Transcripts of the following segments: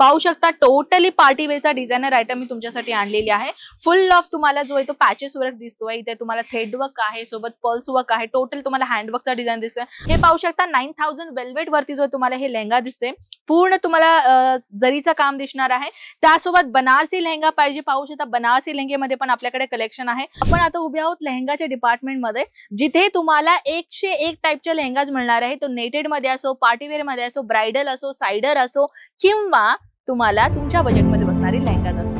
पाहू शकता totally party वेअरचा designer item मी तुमच्यासाठी आणलेली आहे। फुल ऑफ तुम्हाला जो आहे तो पॅचेस वर्क दिसतोय, इथे तुम्हाला थ्रेड वर्क आहे, सोबत पर्ल्स वर्क आहे, टोटल तुम्हाला हँडवर्कचा डिझाइन दिसतोय। हे पाहू शकता 9000 वेल्वेट वरती जो तुम्हाला हे लेहंगा दिसतोय, पूर्ण तुम्हाला जरीचं काम दिसणार आहे। त्यासोबत बनारसी लेहंगा पाहिजे, पाहू शकता बनारसी लेहंगेमध्ये पण आपल्याकडे कलेक्शन आहे। आपण आता उभे आहोत लेहंगाच्या डिपार्टमेंट मध्ये, जिथे तुम्हाला 101 टाइपचे लेहंगाज मिळणार आहे। तो नेटेड मध्ये असो, पार्टीवेअर मध्ये असो, ब्राइडल असो, साइडर असो किंवा तुम्हाला तुमच्या बजेटमध्ये बसणारी लेहंगाज असो।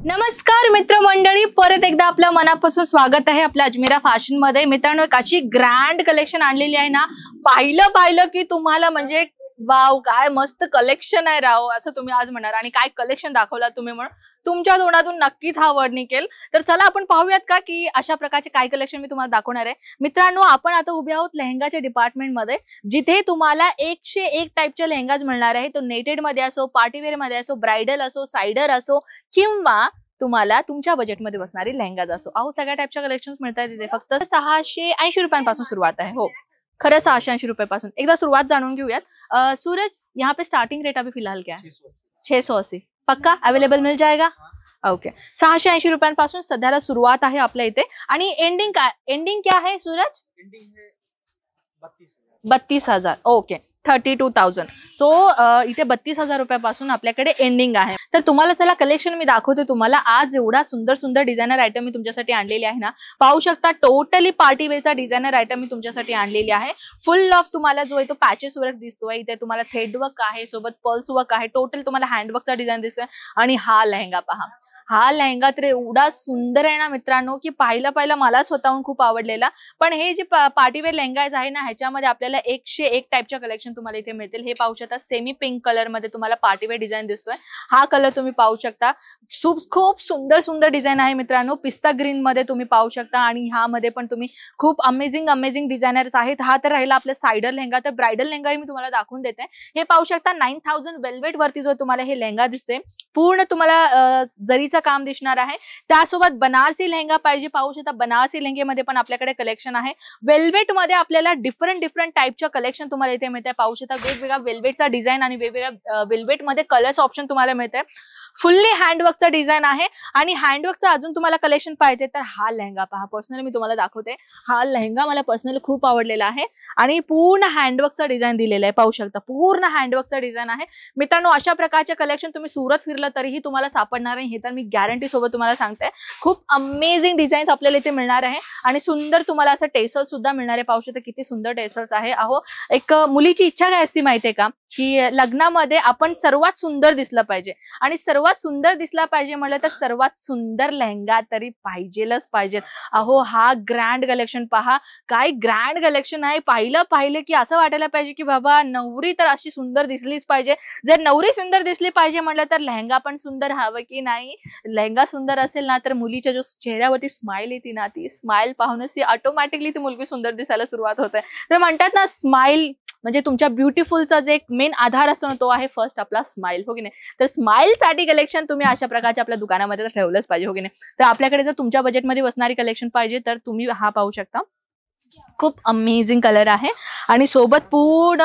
नमस्कार मित्रमंडळी, परत एकदा आपल्या मनापासून स्वागत आहे आपल्या अजमेरा फॅशन मध्ये। मित्रांनो, एक अशी ग्रँड कलेक्शन आणलेली आहे ना, पाहिलं की तुम्हाला म्हणजे वाव, काय मस्त कलेक्शन आहे राव असं तुम्ही आज म्हणाल। आणि काय कलेक्शन दाखवला तुम्ही म्हणून तुमच्या तोंडातून नक्कीच हा वर्ड निघेल। तर चला आपण पाहूयात का की अशा प्रकारचे काय कलेक्शन मी तुम्हाला दाखवणार आहे। मित्रांनो, आपण आता उभे आहोत लेहंगाच्या डिपार्टमेंट मध्ये, जिथे तुम्हाला 101 टाइपचे लेहंगाज मिळणार आहे। तो नेटेड मध्ये असो, पार्टीवेअर मध्ये असो, ब्राइडल असो, साइडर असो किंवा तुम्हाला तुमच्या बजेटमध्ये बसणारी लेहंगाज असो। अहो, सगळ्या टाइपच्या कलेक्शन्स मिळतात तिथे। फक्त 680 रुपयांपासून सुरुवात आहे। हो, खरं 680 रुपयांपासून। एकदा सुरुवात जाणून घेऊयात। सूरज, यहाँ पे स्टार्टिंग रेट अभी फिलहाल क्या है? 680। पक्का अवेलेबल मिल जाएगा? ओके, 680 रुपयांपासून सध्याला सुरुवात आहे आपल्या इथे। आणि एंडिंग क्या है सूरज? एंडिंग है 32,000। ओके, 32,000। सो इथे 32,000 रुपयापासून आपल्याकडे एंडिंग आहे। तर तुम्हाला चला कलेक्शन मी दाखवते तुम्हाला। आज एवढा सुंदर सुंदर डिझायनर आयटम मी तुमच्यासाठी आणलेली आहे ना, पाहू शकता टोटली पार्टी वेअरचा डिझायनर आयटम मी तुमच्यासाठी आणलेली आहे। फुल ऑफ तुम्हाला जो आहे तो पॅचेस वर्क दिसतोय, इथे तुम्हाला थ्रेड वर्क आहे, सोबत पर्ल्स वर्क आहे, टोटल तुम्हाला हँडवर्कचा डिझाइन दिसतोय। आणि हा लेहंगा पहा, हा लेहंगा तर एवढा सुंदर आहे ना मित्रांनो, की पाहिलं मला स्वतःहून खूप आवडलेला। पण हे जे पार्टीवेअर लेहंगाज आहे ना, ह्याच्यामध्ये आपल्याला 101 टाइपच्या कलेक्शन तुम्हाला इथे मिळतील। हे पाहू शकता सेमी पिंक कलर मध्ये तुम्हाला पार्टीवेअर डिझाइन दिसतोय। हा कलर तुम्ही पाहू शकता, खूप सुंदर डिझाइन आहे मित्रांनो। पिस्ता ग्रीन मध्ये तुम्ही पाहू शकता आणि ह्यामध्ये पण तुम्ही खूप अमेझिंग डिझायनर्स आहेत। हा तर राहिला आपला साइडर लेहंगा। तर ब्राइडल लेहंगा मी तुम्हाला दाखवून देते। हे पाहू शकता 9000 वेल्वेट वरती जो तुम्हाला हे लेहंगा दिसतोय, पूर्ण तुम्हाला जरीचं काम दिसणार आहे। त्यासोबत बनारसी लेहंगा पाहिजे, पाहू शकता बनारसी लेहंगेमध्ये पण आपल्याकडे कलेक्शन आहे। वेल्वेट मध्ये आपल्याला डिफरंट टाइपच्या कलेक्शन तुम्हाला इथे मिळते। पाहू शकता वेगवेगळ्या वेल्वेटचा डिझाइन आणि वेगवेगळ्या वेल्वेट मध्ये कलर्स ऑप्शन तुम्हाला मिळते। फुल्ली हँडवर्कचा डिझाइन आहे। आणि हँडवर्कचा अजून तुम्हाला कलेक्शन पाहिजे तर हा लेहंगा पहा, पर्सनली मी तुम्हाला दाखवते। हा लेहंगा मला पर्सनली खूप आवडलेला आहे आणि पूर्ण हँडवर्कचा डिझाइन दिलेला आहे। पाहू शकता पूर्ण हँडवर्कचा डिझाइन आहे मित्रांनो। अशा प्रकारचे कलेक्शन तुम्ही सुरत फिरलं तरीही तुम्हाला सापडणार नाही, हे तर मी गॅरंटी सोबत तुम्हाला सांगते। खूप अमेझिंग डिझाईन्स आपल्याला इथे मिळणार आहे आणि सुंदर तुम्हाला असं टेसल सुद्धा मिळणार आहे। पाहू शकता किती सुंदर टेसल्स आहे। अहो, एक मुलीची इच्छा काय असते माहितीये का, की लग्नामध्ये आपण सर्वात सुंदर दिसलं पाहिजे। आणि सर्वात सुंदर दिसला पाहिजे म्हटलं तर सर्वात सुंदर लेहंगा तरी पाहिजेलच पाहिजे। अहो, हा ग्रँड कलेक्शन पहा, काय ग्रँड कलेक्शन आहे। पाहिलं की असं वाटायला पाहिजे की बाबा नवरी तर अशी सुंदर दिसलीच पाहिजे। जर नवरी सुंदर दिसली पाहिजे म्हटलं तर लेहंगा पण सुंदर हवं की नाही। लेहंगा सुंदर असेल ना तर मुलीच्या जो चेहऱ्यावरती स्माइल येते ना, ती स्माइल पाहूनच ती ऑटोमॅटिकली ती मुलगी सुंदर दिसायला सुरुवात होते। तर म्हणतात ना, स्माइल म्हणजे तुमच्या ब्युटिफुलचा जे एक मेन आधार असतो ना, तो आहे फर्स्ट आपला स्माइल, हो की नाही। तर स्माइल साठी कलेक्शन तुम्ही अशा प्रकारच्या आपल्या दुकानामध्ये तर ठेवलंच पाहिजे, हो की नाही। तर आपल्याकडे जर तुमच्या बजेटमध्ये बसणारी कलेक्शन पाहिजे तर तुम्ही हा पाहू शकता। खूप अमेझिंग कलर आहे आणि सोबत पूर्ण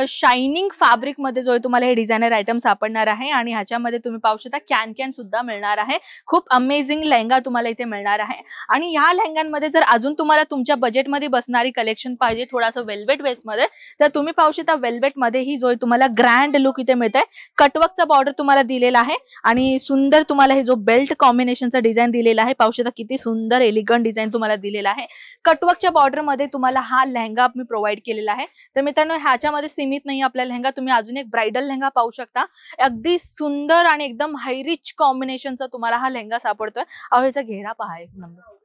शायनिंग फॅब्रिक मध्ये जो आहे तुम्हाला हे डिझायनर आयटम सापडणार आहे। आणि ह्याच्यामध्ये तुम्ही पाहू शकता कॅन सुद्धा मिळणार आहे। खूप अमेझिंग लेहंगा तुम्हाला इथे मिळणार आहे। आणि ह्या लेहंग्यांमध्ये जर अजून तुम्हाला तुमच्या बजेटमध्ये बसणारी कलेक्शन पाहिजे थोडासा वेल्वेट बेस मध्ये, तर तुम्ही पाहू शकता वेल्वेट मध्येही जो आहे तुम्हाला ग्रँड लुक इथे मिळतंय। कटवर्कचा बॉर्डर तुम्हाला दिलेला आहे आणि सुंदर तुम्हाला हे जो बेल्ट कॉम्बिनेशनचा डिझाइन दिलेला आहे, पाहू शकता किती सुंदर एलिगंट डिझाइन तुम्हाला दिलेला आहे। कटवर्कच्या बॉर्डर मध्ये तुम्हाला हा लेहंगा मी प्रोव्हाइड केलेला आहे। तर मित्रांनो, ह्याच्यामध्ये सीमित नाही आपला लेहंगा, तुम्ही अजून एक ब्राइडल लेहंगा पाहू शकता। अगदी सुंदर आणि एकदम हाय रिच कॉम्बिनेशनचा तुम्हाला हा लेहंगा सापडतोय। अहो, ह्याचा घेरा पहा एक नंबर।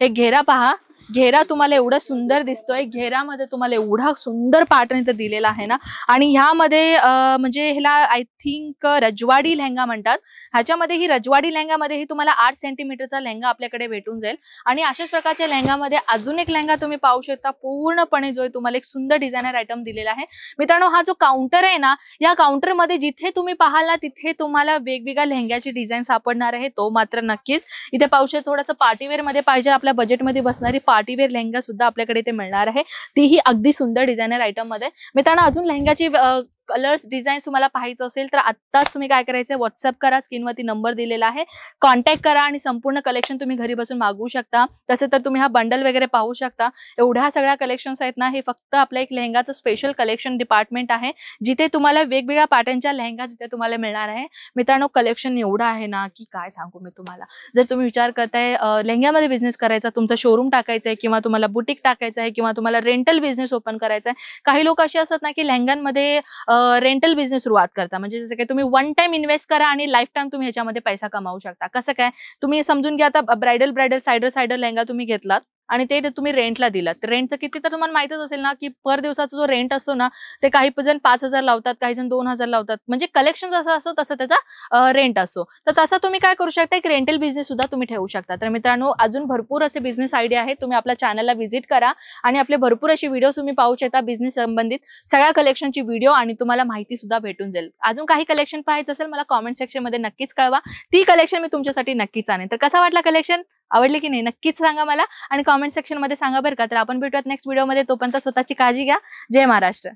हे घेरा पहा, घेरा तुम्हाला एवढा सुंदर दिसतोय, घेरामध्ये तुम्हाला एवढा सुंदर पॅटर्न इथं दिलेला आहे ना. आणि ह्यामध्ये म्हणजे ह्याला आय थिंक रजवाडी लेहंगा म्हणतात. ह्याच्यामध्ये ही रजवाडी लेहंगामध्ये ही तुम्हाला 8 सेंटीमीटरचा लेहंगा आपल्याकडे भेटून जाईल. आणि अशाच प्रकारच्या लेहंगामध्ये अजून एक लेहंगा तुम्ही पाहू शकता, पूर्णपणे जो तुम्हाला एक सुंदर डिझायनर आयटम दिलेला आहे. मित्रांनो, हा जो काउंटर आहे ना, या काउंटरमध्ये जिथे तुम्ही पाहाल ना तिथे तुम्हाला वेगवेगळ्या लेहंग्याची डिझाईन सापडणार आहे. तो मात्र नक्कीच इथे पाहू शकता. थोडंसं पार्टीवेअर मध्ये पाहिजे, आपल्या बजेटमध्ये बसणारी पार्टीवेअर लेहंगा सुद्धा आपल्याकडे इथे मिळणार आहे, तीही अगदी सुंदर डिझायनर आयटम मध्ये. मित्रांनो, अजून लेहंगाची कलर्स डिझाईन तुम्हाला पाहायचं असेल तर आत्ताच तुम्ही काय करायचं, व्हॉट्सअप करा, स्क्रीनवरती नंबर दिलेला आहे, कॉन्टॅक्ट करा आणि संपूर्ण कलेक्शन तुम्ही घरी बसून मागवू शकता. तसे तर तुम्ही हा बंडल वगैरे पाहू शकता. एवढ्या सगळ्या कलेक्शन्स आहेत ना, हे फक्त आपलं एक लेहंगाचं स्पेशल कलेक्शन डिपार्टमेंट आहे, जिथे तुम्हाला वेगवेगळ्या पॅटर्नच्या लेहंगा जिथे तुम्हाला मिळणार आहे. मित्रांनो, कलेक्शन एवढं आहे ना की काय सांगू मी तुम्हाला. जर तुम्ही विचार करताय लेहंग्यामध्ये बिझनेस करायचा, तुमचा शोरूम टाकायचा आहे किंवा तुम्हाला बुटीक टाकायचं आहे किंवा तुम्हाला रेंटल बिझनेस ओपन करायचा आहे, काही लोक असे असतात ना की लेहंग्यांमध्ये रेंटल बिझनेस सुरुवात करता. म्हणजे जसं काय तुम्ही वन टाइम इन्व्हेस्ट करा आणि लाईफ टाइम तुम्ही ह्याच्यामध्ये पैसा कमावू शकता. कसं काय, तुम्ही समजून घ्या, आता ब्रायडल सायडर लेहंगा तुम्ही घेतलात आणि ते तुम्ही रेंटला दिलात. रेंटचं किती तर तुम्हाला माहितच असेल ना की पर दिवसाचा जो रेंट असतो ना, ते काही जण 5,000 लावतात, काही जण 2,000 लावतात. म्हणजे कलेक्शन जसं असतो तसं त्याचा रेंट असतो. तर तसं तुम्ही काय करू शकता, एक रेंटल बिझनेस सुद्धा तुम्ही ठेवू शकता. तर मित्रांनो, अजून भरपूर असे बिझनेस आयडिया आहेत. तुम्ही आपल्या चॅनलला व्हिजिट करा आणि आपले भरपूर असे व्हिडिओ तुम्ही पाहू शकता, बिझनेस संबंधित सगळ्या कलेक्शनची व्हिडिओ, आणि तुम्हाला माहिती सुद्धा भेटून जाईल. अजून काही कलेक्शन पाहायचं असेल मला कॉमेंट सेक्शन मध्ये नक्कीच कळवा, ती कलेक्शन मी तुमच्यासाठी नक्कीच आणेन. तर कसा वाटला कलेक्शन, आवडली की नाही नक्कीच सांगा मला आणि कॉमेंट सेक्शन मध्ये सांगा बरं का. तर आपण भेटूयात नेक्स्ट व्हिडिओमध्ये. तोपर्यंत स्वतःची काळजी घ्या. जय महाराष्ट्र.